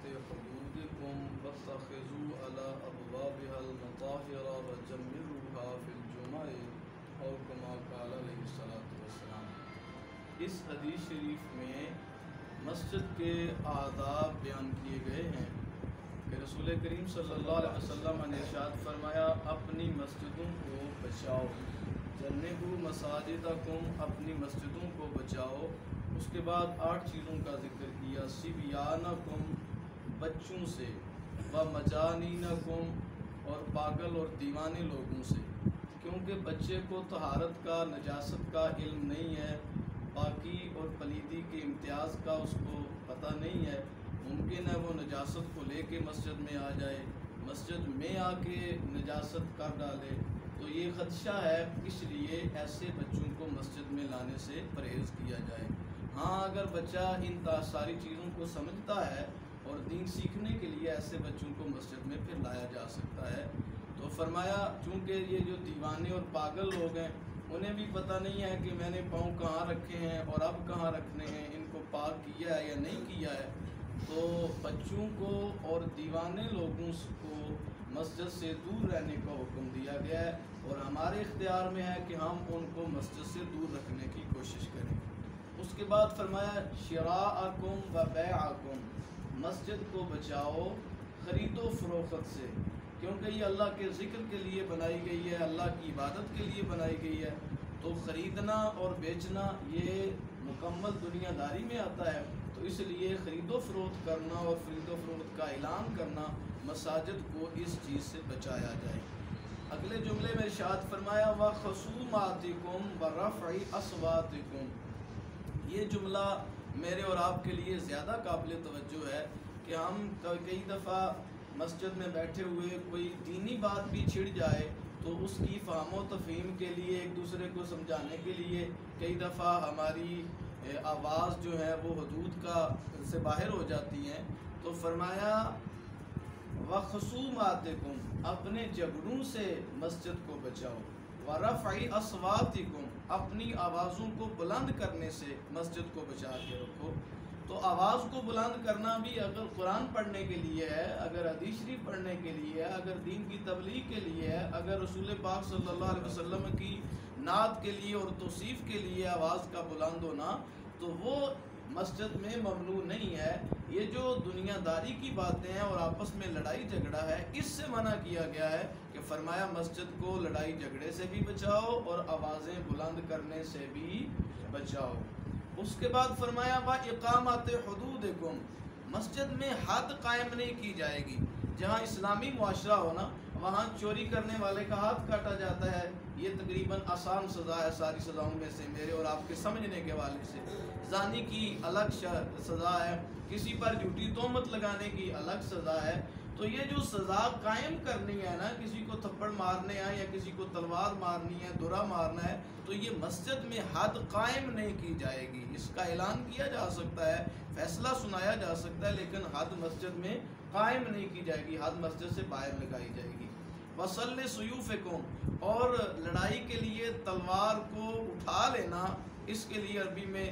حدودكم واتخذوا على أبوابها المطاهر وجمروها في الجمع اور كما قال علیہ الصلوۃ والسلام۔ اس حدیث شریف میں مسجد کے آداب بیان کیے گئے ہیں کہ رسول کریم صلی اللہ علیہ وسلم نے ارشاد فرمایا اپنی مسجدوں کو بچاؤ، جنبوا مساجدکم، اپنی مسجدوں کو بچاؤ۔ اس کے بعد 8 چیزوں کا ذکر کیا، صبیانکم، بچوں سے، ومجانینکم، اور پاگل اور دیوانے لوگوں سے، کیونکہ بچے کو طہارت کا، نجاست کا علم نہیں ہے، پاکی اور پلیدی کے امتیاز کا اس کو پتہ نہیں ہے، ممکن ہے وہ نجاست کو لے کے مسجد میں آ جائے، مسجد میں آ کے نجاست کر ڈالے، تو یہ خدشہ ہے، اس لیے ایسے بچوں کو مسجد میں لانے سے پرہیز کیا جائے۔ ہاں اگر بچہ ان ساری چیزوں کو سمجھتا ہے اور دین سیکھنے کے لیے ایسے بچوں کو مسجد میں پھر لایا جا سکتا ہے۔ تو فرمایا چونکہ یہ جو دیوانے اور پاگل لوگ ہیں انہیں بھی پتہ نہیں ہے کہ میں نے پاؤں کہاں رکھے ہیں اور اب کہاں رکھنے ہیں، ان کو پاک کیا ہے یا نہیں کیا ہے، تو بچوں کو اور دیوانے لوگوں کو مسجد سے دور رہنے کا حکم دیا گیا ہے، اور ہمارے اختیار میں ہے کہ ہم ان کو مسجد سے دور رکھنے کی کوشش کریں۔ اس کے بعد فرمایا شراءکم و بیعکم، مسجد کو بچاؤ خرید و فروخت سے، کیونکہ یہ اللہ کے ذکر کے لیے بنائی گئی ہے، اللہ کی عبادت کے لیے بنائی گئی ہے، تو خریدنا اور بیچنا یہ مکمل دنیا داری میں آتا ہے، تو اس لیے خرید و فروخت کرنا اور خرید و فروخت کا اعلان کرنا، مساجد کو اس چیز سے بچایا جائے۔ اگلے جملے میں ارشاد فرمایا وَخَصُومَاتِكُمْ وَرَفْعِ أَصْوَاتِكُمْ، یہ جملہ میرے اور آپ کے لیے زیادہ قابل توجہ ہے کہ ہم کئی دفعہ مسجد میں بیٹھے ہوئے کوئی دینی بات بھی چھڑ جائے تو اس کی فہم و تفہیم کے لیے ایک دوسرے کو سمجھانے کے لیے کئی دفعہ ہماری آواز جو ہے وہ حدود کا سے باہر ہو جاتی ہیں، تو فرمایا وَخَصُومَاتِكُمْ، اپنے جھگڑوں سے مسجد کو بچاؤ، وَرَفْعِ أَصْوَاتِكُمْ، اپنی آوازوں کو بلند کرنے سے مسجد کو بچا کے رکھو۔ تو آواز کو بلند کرنا بھی اگر قرآن پڑھنے کے لیے ہے، اگر حدیث شریف پڑھنے کے لیے ہے، اگر دین کی تبلیغ کے لیے ہے، اگر رسول پاک صلی اللہ علیہ وسلم کی نعت کے لیے اور توصیف کے لیے آواز کا بلند ہونا، تو وہ مسجد میں ممنوع نہیں ہے۔ یہ جو دنیا داری کی باتیں ہیں اور آپس میں لڑائی جھگڑا ہے، اس سے منع کیا گیا ہے کہ فرمایا مسجد کو لڑائی جھگڑے سے بھی بچاؤ اور آوازیں بلند کرنے سے بھی بچاؤ۔ اس کے بعد فرمایا وَإِقَامَةِ حُدُودِكُمْ، مسجد میں حد قائم نہیں کی جائے گی۔ جہاں اسلامی معاشرہ ہونا وہاں چوری کرنے والے کا ہاتھ کاٹا جاتا ہے، یہ تقریباً آسان سزا ہے ساری سزاؤں میں سے میرے اور آپ کے سمجھنے کے حوالے سے۔ زانی کی الگ سزا ہے، کسی پر جھوٹی تہمت لگانے کی الگ سزا ہے، تو یہ جو سزا قائم کرنی ہے نا، کسی کو تھپڑ مارنے ہیں یا کسی کو تلوار مارنی ہے، درا مارنا ہے، تو یہ مسجد میں حد قائم نہیں کی جائے گی۔ اس کا اعلان کیا جا سکتا ہے، فیصلہ سنایا جا سکتا ہے، لیکن حد مسجد میں قائم نہیں کی جائے گی، حد مسجد سے باہر لگائی جائے گی۔ وَصَلِّ سُيُوفِكُمْ، اور لڑائی کے لیے تلوار کو اٹھا لینا، اس کے لیے عربی میں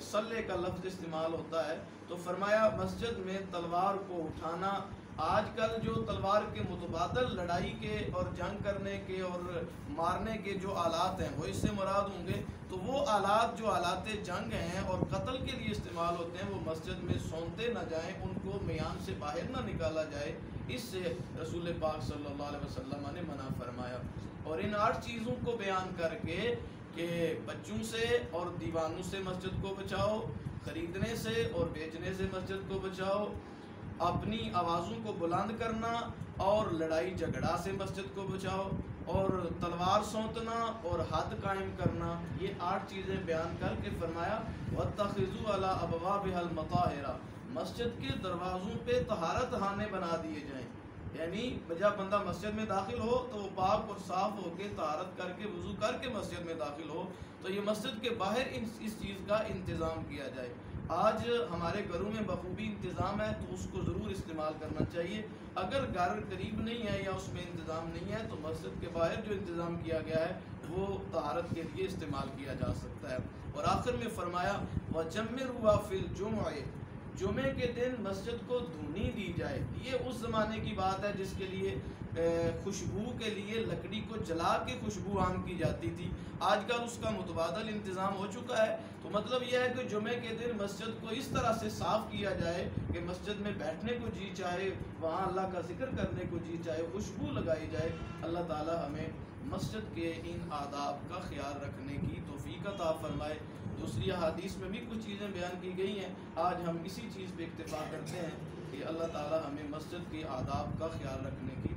صلح کا لفظ استعمال ہوتا ہے، تو فرمایا مسجد میں تلوار کو اٹھانا۔ آج کل جو تلوار کے متبادل لڑائی کے اور جنگ کرنے کے اور مارنے کے جو آلات ہیں وہ اس سے مراد ہوں گے، تو وہ آلات جو آلات جنگ ہیں اور قتل کے لیے استعمال ہوتے ہیں وہ مسجد میں سونتے نہ جائیں، ان کو میان سے باہر نہ نکالا جائے، اس سے رسول پاک صلی اللہ علیہ وسلم نے منع فرمایا۔ اور ان 8 چیزوں کو بیان کر کے کہ بچوں سے اور دیوانوں سے مسجد کو بچاؤ، خریدنے سے اور بیچنے سے مسجد کو بچاؤ، اپنی آوازوں کو بلند کرنا اور لڑائی جھگڑا سے مسجد کو بچاؤ، اور تلوار سونتنا اور حد قائم کرنا، یہ 8 چیزیں بیان کر کے فرمایا وَاتَّخِذُوا عَلَىٰ أَبْوَابِهَا الْمَطَاهِرَ، مسجد کے دروازوں پہ طہارت خانے بنا دیے جائیں، یعنی جب بندہ مسجد میں داخل ہو تو وہ پاک اور صاف ہو کے طہارت کر کے وضو کر کے مسجد میں داخل ہو، تو یہ مسجد کے باہر اس چیز کا انتظام کیا جائے۔ آج ہمارے گھروں میں بخوبی انتظام ہے تو اس کو ضرور استعمال کرنا چاہیے، اگر گھر قریب نہیں ہے یا اس میں انتظام نہیں ہے تو مسجد کے باہر جو انتظام کیا گیا ہے وہ طہارت کے لیے استعمال کیا جا سکتا ہے۔ اور آخر میں فرمایا وَجَمِّرُوا فِي الْجُمُعِ، جمعے کے دن مسجد کو دھونی دی جائے، یہ اس زمانے کی بات ہے جس کے لیے خوشبو کے لیے لکڑی کو جلا کے خوشبو عام کی جاتی تھی۔ آج کل اس کا متبادل انتظام ہو چکا ہے، تو مطلب یہ ہے کہ جمعے کے دن مسجد کو اس طرح سے صاف کیا جائے کہ مسجد میں بیٹھنے کو جی چاہے، وہاں اللہ کا ذکر کرنے کو جی چاہے، خوشبو لگائی جائے۔ اللہ تعالی ہمیں مسجد کے ان آداب کا خیال رکھنے کی توفیق عطا فرمائے۔ دوسری احادیث میں بھی کچھ چیزیں بیان کی گئی ہیں، آج ہم اسی چیز پہ اکتفا کرتے ہیں کہ اللہ تعالی ہمیں مسجد کے آداب کا خیال رکھنے کی